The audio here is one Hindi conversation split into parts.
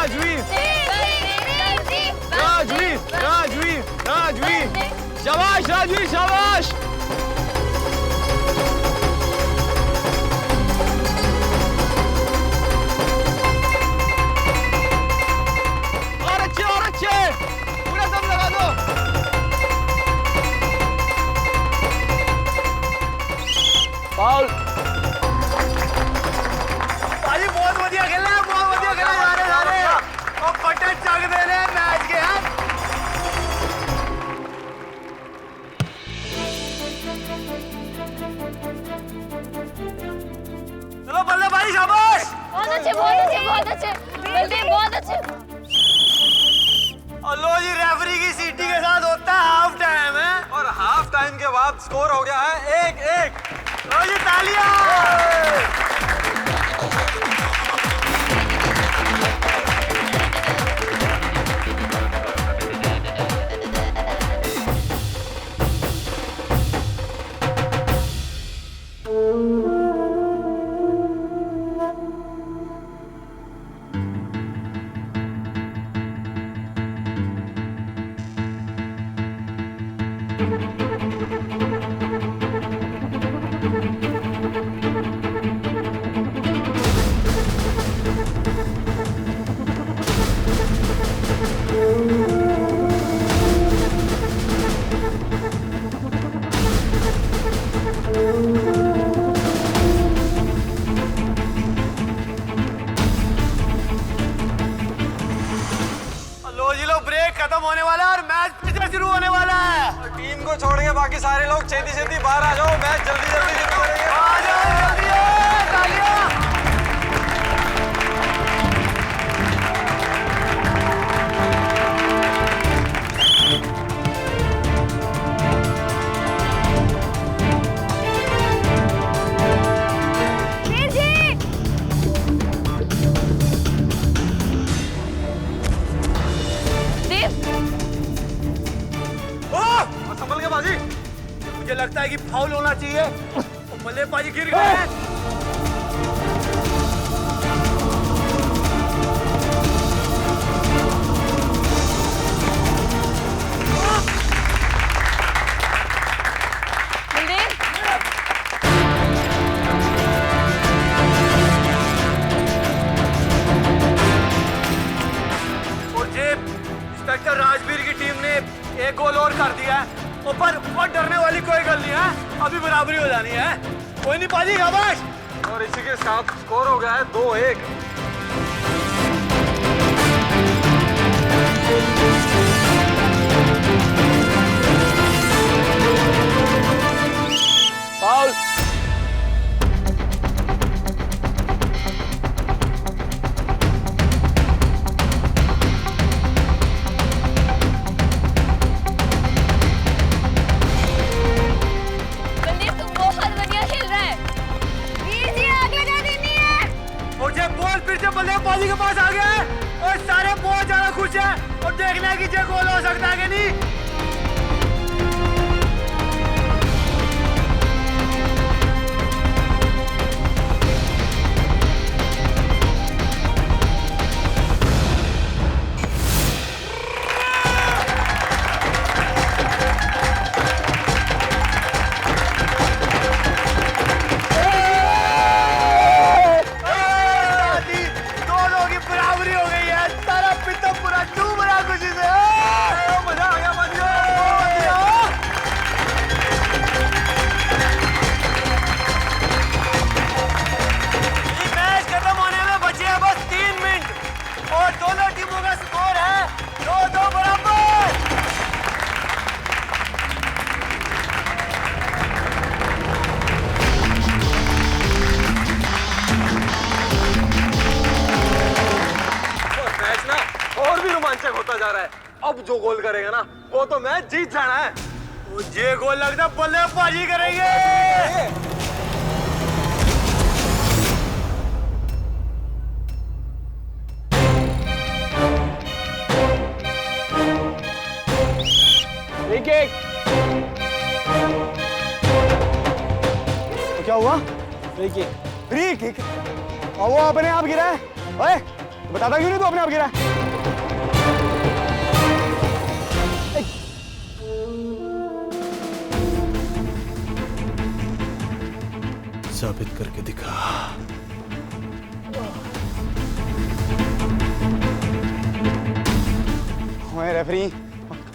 राजवीर राजवीर राजवीर राजवीर, शाबाश राजवीर शाबाश। और अच्छे पूरा दम लगा दो। फाउल। भाई बहुत बढ़िया खेला है, बहुत बढ़िया खेला जा रहे और पटे चग दे रहे मैच के। यार चलो बल्ले भाई शाबाश। बहुत अच्छे बहुत अच्छे बहुत अच्छे बल्ले बहुत अच्छे। और लो जी रेफरी की सीटी के साथ होता है हाफ टाइम है, और हाफ टाइम के बाद स्कोर हो गया है 1-1। लो जी तालियां। खत्म होने वाला है और मैच फिर से शुरू होने वाला है। टीम को छोड़ के बाकी सारे लोग छेती छेती बाहर आ जाओ, मैच जल्दी जल्दी शुरू करेंगे। आ जाओ जल्दी, तालियां। संभल के बाजी। मुझे लगता है कि फाउल होना चाहिए। बल्लेबाजी गिर गए हैं। और ये इंस्पेक्टर राजवीर की टीम ने एक गोल और कर दिया है। ऊपर बहुत डरने वाली कोई गल नहीं है, अभी बराबरी हो जानी है। कोई नहीं पाजी, शाबाश। और इसी के साथ स्कोर हो गया है 2-1। फाउल। बल्लेबाजी के पास आ गया है और सारे बहुत ज्यादा खुश हैं और देखना है कि ये गोल हो सकता है कि नहीं। होता जा रहा है। अब जो गोल करेगा ना वो तो मैच जीत जाना है। मुझे गोल लगता बल्लेबाजी करेंगे। एक तो क्या हुआ? फ्री किक और वो अपने आप गिरा है। ओए बताता क्यों नहीं तू अपने आप गिरा? साबित करके दिखा। ओए रेफरी,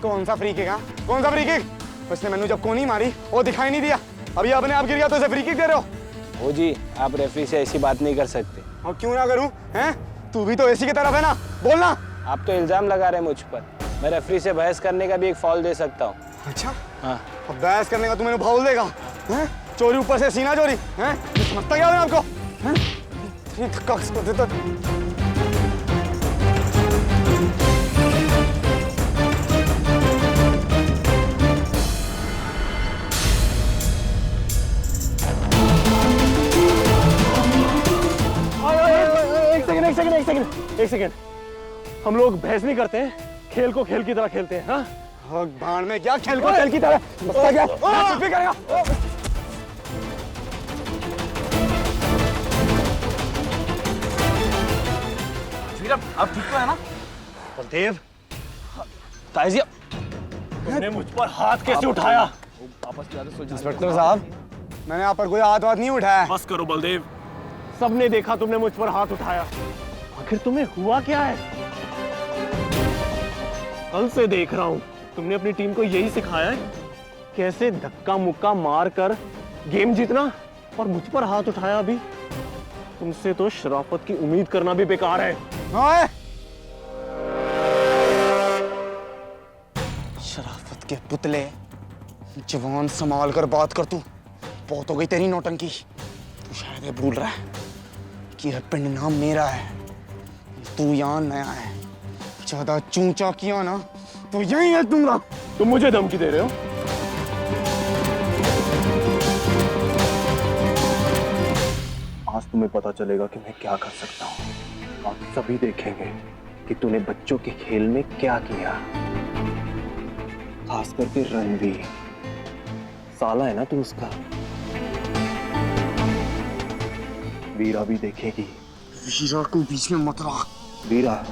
कौन सा फ्री किक? कौन सा फ्री किक? उसने मैंने जब कोनी मारी वो दिखाई नहीं दिया, अभी अपने आप गिर गया तो उसे फ्री किक दे रहे हो? ओ जी, आप रेफरी से ऐसी बात नहीं कर सकते। और क्यों ना करूं? हैं? तू भी तो ऐसी की तरफ है ना, बोलना। आप तो इल्जाम लगा रहे हैं मुझ पर। मैं रेफरी से बहस करने का भी एक फॉल दे सकता हूँ। अच्छा, हाँ। अब बहस करने का तू मैंने फाउल देगा? हैं? चोरी ऊपर से सीना चोरी, हैं? ये समझता क्या है आपको? हैं? ये धक्का किसको देता? एक सेकंड। हम लोग बहस नहीं करते हैं, खेल को खेल की तरह खेलते हैं। हाँ, भाड़ में क्या खेल को खेल की तरह? समझता क्या? चुप भी करेगा? अब ठीक तो है ना? बलदेव, ताजी, तुमने मुझ पर हाथ कैसे उठाया? इंस्पेक्टर साहब, मैंने आप पर कोई हाथ वाथ नहीं उठाया। बस करो बलदेव, सबने देखा तुमने मुझ पर हाथ उठाया। आखिर तुम्हें हुआ क्या है? कल से देख रहा हूं तुमने अपनी टीम को यही सिखाया है, कैसे धक्का मुक्का मार कर गेम जीतना, और मुझ पर हाथ उठाया। अभी तुमसे तो शराफत की उम्मीद करना भी बेकार है। ओए! शराफत के पुतले, जवान संभाल कर बात कर। तू बहुत हो गई तेरी नौटंकी। तू शायद ये भूल रहा है कि यह पिंड नाम मेरा है, तू यहाँ नया है। ज्यादा चूंचा किया ना तो यही है दूंगा। तुम मुझे धमकी दे रहे हो? आज तुम्हें पता चलेगा कि मैं क्या कर सकता हूँ। आप सभी देखेंगे कि तूने बच्चों के खेल में क्या किया। खास करके रणवीर, साला है ना तू उसका। वीरा भी देखेगी। वीरा को बीच में मत ला। वीरा,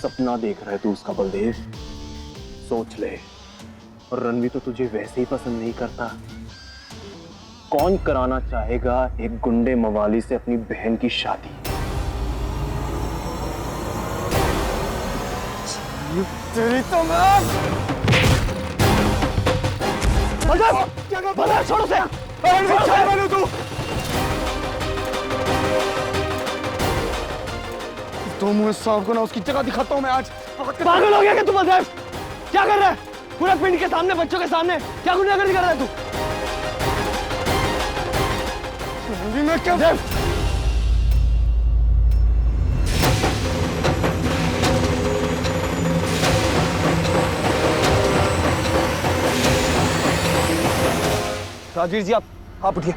सपना देख रहा है तू उसका बलदेव, सोच ले। और रणवीर तो तुझे वैसे ही पसंद नहीं करता। कौन कराना चाहेगा एक गुंडे मवाली से अपनी बहन की शादी? तेरी तो मैं बलदेव, छोड़ो से। तू तो मुझे साहब को ना उसकी जगह दिखाता हूँ मैं आज। पागल हो गया क्या तू बलदेव? क्या कर रहा है? पूरा पिंड के सामने, बच्चों के सामने क्या गुंडागर्दी कर रहा है तू? मैं क्या राजवीर जी, आप उठिए।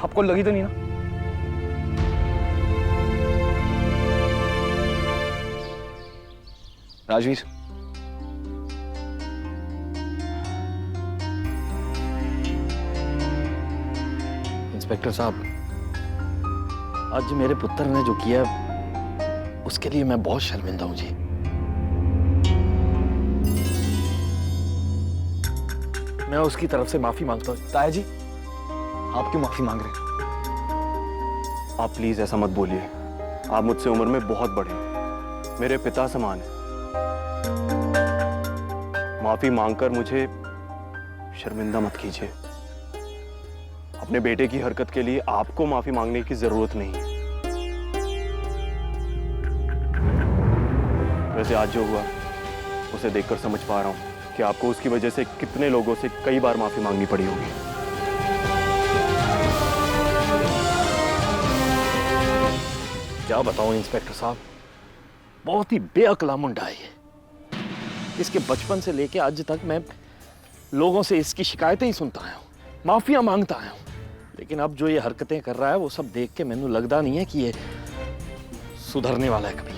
आपको लगी तो नहीं ना? राजवीर, इंस्पेक्टर साहब, आज मेरे पुत्र ने जो किया उसके लिए मैं बहुत शर्मिंदा हूं जी। मैं उसकी तरफ से माफी मांगता हूं। ताया जी, आप क्यों माफी मांग रहे हैं? आप प्लीज ऐसा मत बोलिए। आप मुझसे उम्र में बहुत बड़े हैं, मेरे पिता समान हैं। माफी मांगकर मुझे शर्मिंदा मत कीजिए। अपने बेटे की हरकत के लिए आपको माफी मांगने की जरूरत नहीं है। वैसे आज जो हुआ उसे देखकर समझ पा रहा हूं कि आपको उसकी वजह से कितने लोगों से कई बार माफी मांगनी पड़ी होगी। क्या बताऊं इंस्पेक्टर साहब, बहुत ही बेअक्ला मुंडा है ये। इसके बचपन से लेके आज तक मैं लोगों से इसकी शिकायतें ही सुनता आया हूं, माफिया मांगता आया हूं। लेकिन अब जो ये हरकतें कर रहा है वो सब देख के मैंने लगता नहीं है कि ये सुधरने वाला है कभी।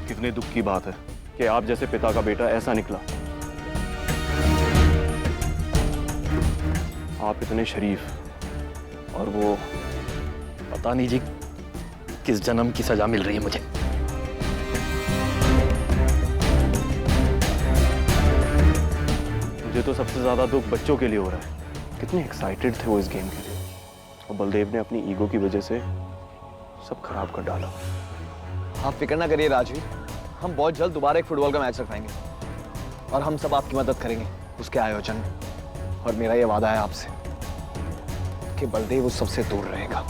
कितने दुख की बात है कि आप जैसे पिता का बेटा ऐसा निकला। आप इतने शरीफ और वो पता नहीं जी किस जन्म की सजा मिल रही है मुझे। मुझे तो सबसे ज्यादा दुख बच्चों के लिए हो रहा है। कितने एक्साइटेड थे वो इस गेम के लिए, और बलदेव ने अपनी ईगो की वजह से सब खराब कर डाला। आप फिक्र ना करिए राजवीर, हम बहुत जल्द दोबारा एक फुटबॉल का मैच रखवाएंगे और हम सब आपकी मदद करेंगे उसके आयोजन में। और मेरा ये वादा है आपसे कि बलदेव उस सबसे दूर रहेगा।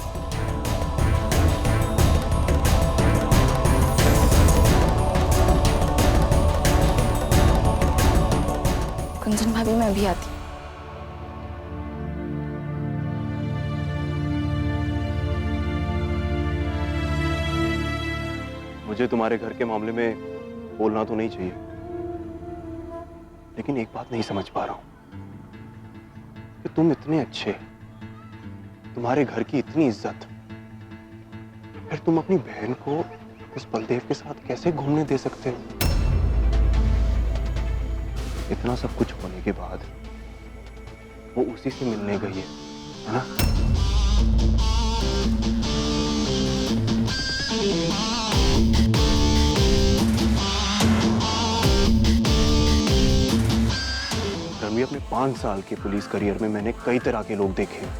गुंजन भाभी मैं भी आती। मुझे तुम्हारे घर के मामले में बोलना तो नहीं चाहिए, लेकिन एक बात नहीं समझ पा रहा हूं कि तुम इतने अच्छे, तुम्हारे घर की इतनी इज्जत, फिर तुम अपनी बहन को उस बलदेव के साथ कैसे घूमने दे सकते हो? इतना सब कुछ होने के बाद वो उसी से मिलने गई है ना? रणवीर, अपने 5 साल के पुलिस करियर में मैंने कई तरह के लोग देखे हैं,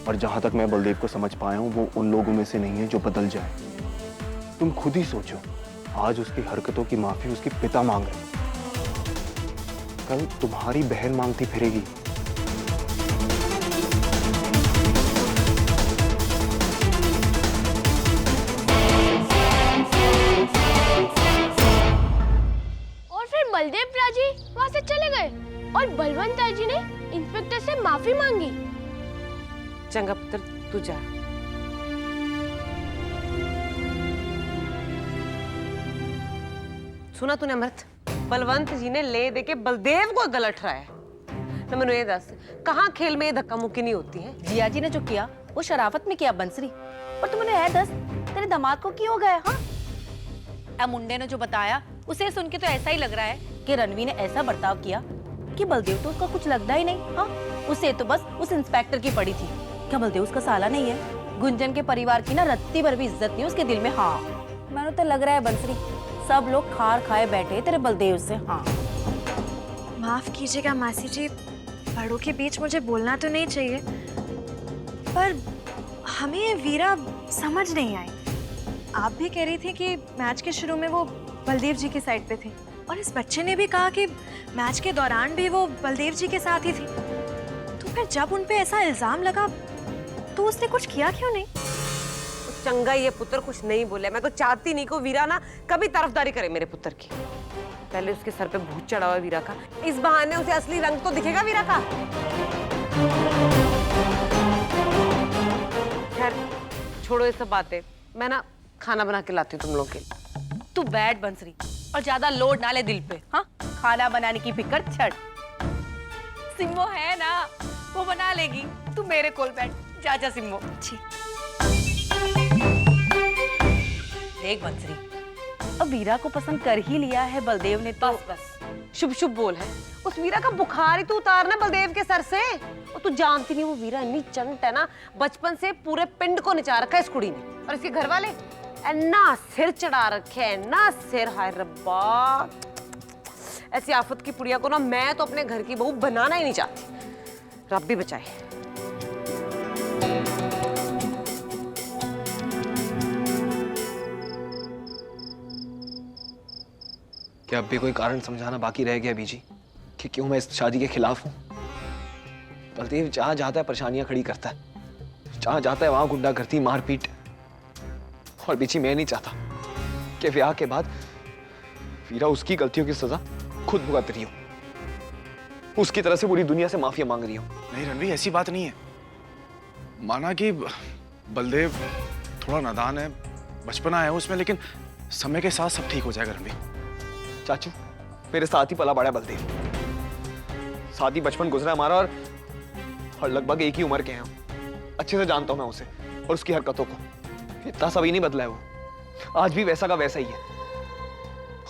और जहां तक मैं बलदेव को समझ पाया हूं वो उन लोगों में से नहीं है जो बदल जाए। तुम खुद ही सोचो, आज उसकी हरकतों की माफी उसके पिता मांग रहे हैं, कल तुम्हारी बहन मांगती फिरेगी। और फिर बलदेव राजी वहां से चले गए और बलवंत जी ने इंस्पेक्टर से माफी मांगी। चंगा पुत्र, तू जा। सुना तूने अमृत? बलवंत जी ने ले दे के बलदेव को गला ठहराया। ना मैंने ये दस, कहाँ खेल में ये धक्का मुक्की नहीं होती है? जिया जी ने जो किया वो शराफत में किया बंसरी, और तुमने ये दस तेरे दामाद को क्यों हो गया? हाँ, अब मुंडे ने जो बताया उसे सुन के तो ऐसा ही लग रहा है कि रणवीर ने ऐसा बर्ताव किया कि बलदेव तो उसका कुछ लगता ही नहीं। हाँ, उसे तो बस उस इंस्पेक्टर की पड़ी थी। क्या बलदेव उसका साला नहीं है? गुंजन के परिवार की ना रत्ती भर भी इज्जत नहीं उसके दिल में। हाँ, मैंने तो लग रहा है बंसरी सब लोग खार खाए बैठे तेरे बलदेव से। हाँ, माफ कीजिएगा मासी जी, बड़ों के बीच मुझे बोलना तो नहीं चाहिए, पर हमें वीरा समझ नहीं आई। आप भी कह रही थी कि मैच के शुरू में वो बलदेव जी के साइड पे थे, और इस बच्चे ने भी कहा कि मैच के दौरान भी वो बलदेव जी के साथ ही थी। तो फिर जब उन पे ऐसा इल्जाम लगा तो उसने कुछ किया क्यों नहीं? चंगा ये पुत्र कुछ नहीं बोले। मैं तो चाहती नहीं को वीरा ना कभी तरफदारी करे मेरे पुत्र की। पहले उसके सर पे भूत चढ़ा हुआ वीरा का, इस बहाने उसे असली रंग तो दिखेगा वीरा का। खैर छोड़ो ये सब बातें, मैं ना खाना बना के लाती हूँ तुम लोग के लिए। तू बैठ बंसरी और ज्यादा लोड ना ले दिल पे। हाँ, खाना बनाने की फिक्र छड़। सिम्बो है ना, वो बना लेगी, तू मेरे कोल बैठ। जा जा सिम्बो। देख बंसरी, अब वीरा को पसंद कर ही लिया है बलदेव ने तो बस शुभ शुभ बोल है। उस वीरा का बुखार ही तो उतारना बलदेव के सर से। और तू जानती नहीं वो वीरा इतनी चंट है ना, बचपन से पूरे पिंड को नचा रखा है इस कुड़ी ने। और इसके घर वाले ना सिर चढ़ा रखे हैं, ना सिर। हाय रब्बा, ऐसी आफत की पुड़िया को ना मैं तो अपने घर की बहू बनाना ही नहीं चाहती। रब भी बचाए। क्या अब भी कोई कारण समझाना बाकी रह गया बीजी कि क्यों मैं इस शादी के खिलाफ हूं? बलदेव जहां जाता है परेशानियां खड़ी करता है, जहां जाता है वहां गुंडागर्दी मारपीट। और बीजी मैं नहीं चाहता कि ब्याह के बाद वीरा उसकी गलतियों की सजा खुद भुगत रही हो, उसकी तरह से पूरी दुनिया से माफिया मांग रही हो। नहीं रणवीर, ऐसी बात नहीं है। माना कि बलदेव थोड़ा नादान है, बचपना है उसमें, लेकिन समय के साथ सब ठीक हो जाएगा रणवीर। चाचू मेरे साथ ही पला बड़ा है बलदेव, साथ ही बचपन गुजरा हमारा, और लगभग एक ही उम्र के हैं हम। अच्छे से जानता हूं मैं उसे और उसकी हरकतों को। इतना सभी नहीं बदला है वो, आज भी वैसा का वैसा ही है।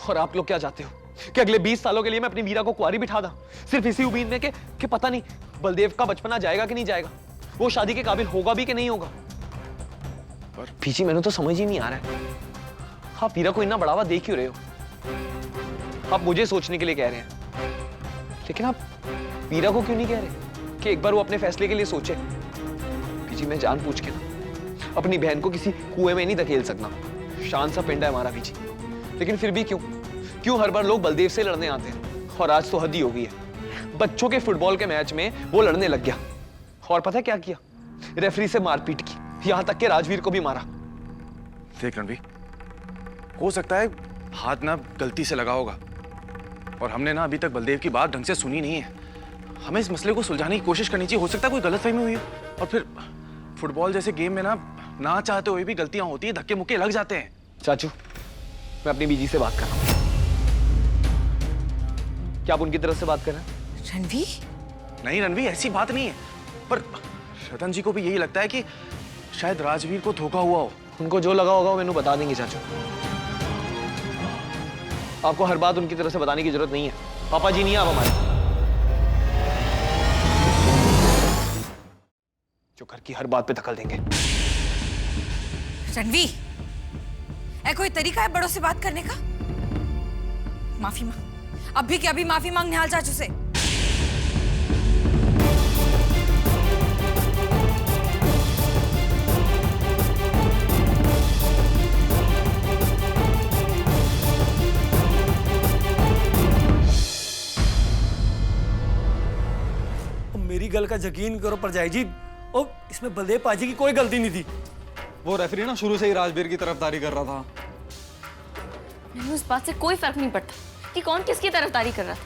और आप लोग क्या चाहते हो कि अगले 20 सालों के लिए मैं अपनी वीरा को कुंवारी बिठा दा, सिर्फ इसी उम्मीद में कि पता नहीं बलदेव का बचपना जाएगा कि नहीं जाएगा, वो शादी के काबिल होगा भी कि नहीं होगा। पीछे मैंने तो समझ ही नहीं आ रहा है, आप वीरा को इतना बढ़ावा दे क्यों रहे हो? आप मुझे सोचने के लिए कह रहे हैं, लेकिन आप वीरा को क्यों नहीं कह रहे कि एक बार वो अपने फैसले के लिए सोचे? पीछे मैं जान पूछ के ना अपनी बहन को किसी कुएं में नहीं धकेल सकता। शान सा पिंड है हमारा पीछे, लेकिन फिर भी क्यों हर बार लोग बलदेव से लड़ने आते हैं? और आज तो हद ही हो गई है। बच्चों के फुटबॉल के मैच में वो लड़ने लग गया, और पता है क्या किया? रेफरी से मारपीट की, यहां तक कि राजवीर को भी मारा। देख रणवीर, हो सकता है हाथ ना गलती से लगा होगा, और हमने ना अभी तक बलदेव की बात ढंग से सुनी नहीं है। हमें इस मसले को सुलझाने की कोशिश करनी चाहिए। हो सकता है कोई गलतफहमी हुई हो, और फिर फुटबॉल जैसे गेम में ना चाहते हुए भी गलतियां होती है, धक्के मुक्के लग जाते हैं। चाचू, मैं अपनी बीजी से बात कर रहा हूं। क्या आप उनकी तरफ से बात कर रहे हैं? रणवीर? नहीं रणवीर, ऐसी बात नहीं है, पर रतन जी को भी यही लगता है कि शायद राजवीर को धोखा हुआ हो। उनको जो लगा होगा वो मैंने बता देंगे चाचू। आपको हर बात उनकी तरफ से बताने की जरूरत नहीं है। पापा जी नहीं है आप हमारे, जो घर की हर बात पे दखल देंगे। रणवीर, ऐ कोई तरीका है बड़ों से बात करने का? माफी मांग, अभी के अभी माफी मांग निहाल चाचू से। मेरी गल का यकीन करो परजाई जी, और इसमें बलदेव पाजी की कोई गलती नहीं थी। वो रेफरी ना शुरू से ही राजवीर की तरफदारी कर रहा था। मैंने उस बात से कोई फर्क नहीं पड़ता कि कौन किसकी तरफदारी कर रहा था,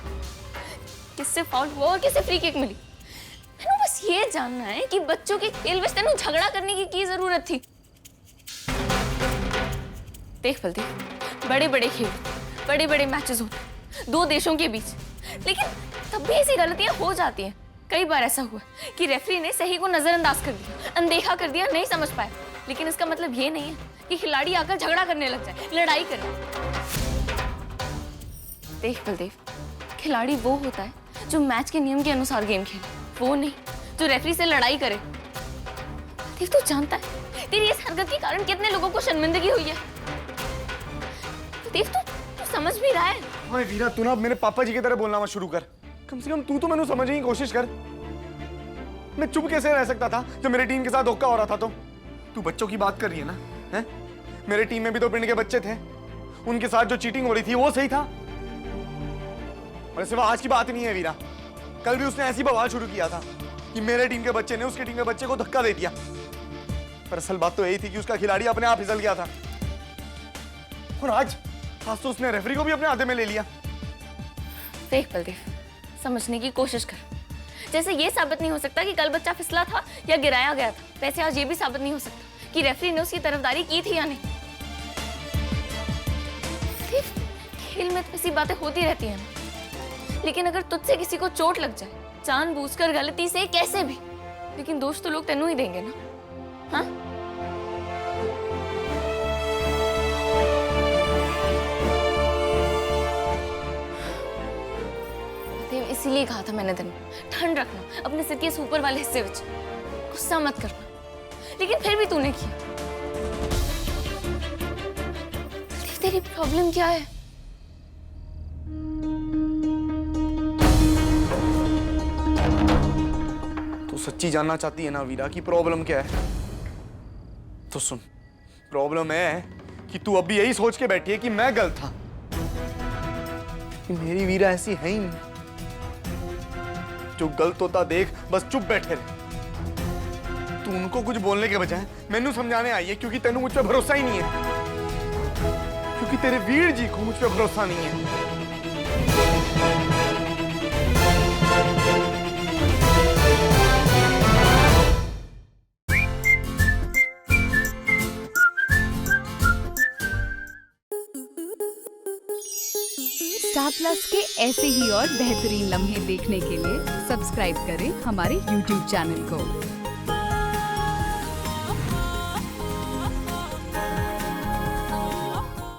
किससे फाउल हुआ और किससे फ्री किक मिली। मैंने बस ये जानना है कि बच्चों के खेल में तेनू झगड़ा करने की जरूरत थी? देख बलदेव, बड़े बड़े खेल, बड़े बड़े मैचेस होते दो देशों के बीच, लेकिन तब भी ऐसी गलतियां हो जाती हैं। कई बार ऐसा हुआ कि रेफरी ने सही को नजरअंदाज कर दिया, अनदेखा कर दिया, नहीं समझ पाया। लेकिन इसका मतलब ये नहीं है कि खिलाड़ी आकर झगड़ा करने लग जाए, लड़ाई करे। देख बलदेव, खिलाड़ी वो होता है जो मैच के नियम के अनुसार गेम खेले, वो नहीं जो रेफरी से लड़ाई करे। देव, तू जानता है तेरी इस हरकत के कारण कितने लोगों को शर्मिंदगी हुई है? देव, तू समझ भी रहा है? हाँ वीरा, तू ना मेरे पापा जी की तरह बोलना मत शुरू कर। कम से कम तू तो मैंने समझने की कोशिश कर। मैं चुप कैसे रह सकता था जब मेरी टीम के साथ धोखा हो रहा था? तो तू बच्चों की बात कर रही है ना? हैं? मेरे टीम में भी तो पिंड के बच्चे थे, उनके साथ जो चीटिंग हो रही थी वो सही था। और सिर्फ आज की बात नहीं है वीरा, कल भी उसने ऐसी बवाल शुरू किया था कि मेरे टीम के बच्चे ने उसके टीम के बच्चे को धक्का दे दिया। पर असल बात तो यही थी कि उसका खिलाड़ी अपने आप फिसल गया था, और आज तो उसने रेफरी को भी अपने हाथे में ले लिया। देख बलदेव, समझने की कोशिश कर। जैसे ये साबित नहीं हो सकता कि कल बच्चा फिसला था या गिराया गया था, वैसे आज ये भी साबित नहीं हो सकता कि रेफरी ने उसकी तरफदारी की थी या नहीं। खेल में तो ऐसी बातें होती रहती हैं, लेकिन अगर तुझसे किसी को चोट लग जाए जानबूझकर गलती से कैसे भी, लेकिन दोष तो लोग तेनू ही देंगे ना? हाँ, इसीलिए कहा था मैंने दिन ठंड रखना अपने सिर के इस ऊपर वाले हिस्से में, गुस्सा मत करना, लेकिन फिर भी तूने किया। तेरी प्रॉब्लम क्या है? तू सच्ची जानना चाहती है ना वीरा कि प्रॉब्लम क्या है? तो सुन, प्रॉब्लम है कि तू अभी यही सोच के बैठी है कि मैं गलत था, कि मेरी वीरा ऐसी है ही नहीं। जो गलत होता देख बस चुप बैठे रहे। तू उनको कुछ बोलने के बजाय मैनू समझाने आई है, क्योंकि तेनू मुझ पे भरोसा ही नहीं है, क्योंकि तेरे वीर जी को मुझ पे भरोसा नहीं है। स्टार प्लस के ऐसे ही और बेहतरीन लम्हे देखने के लिए सब्सक्राइब करें हमारे YouTube चैनल को।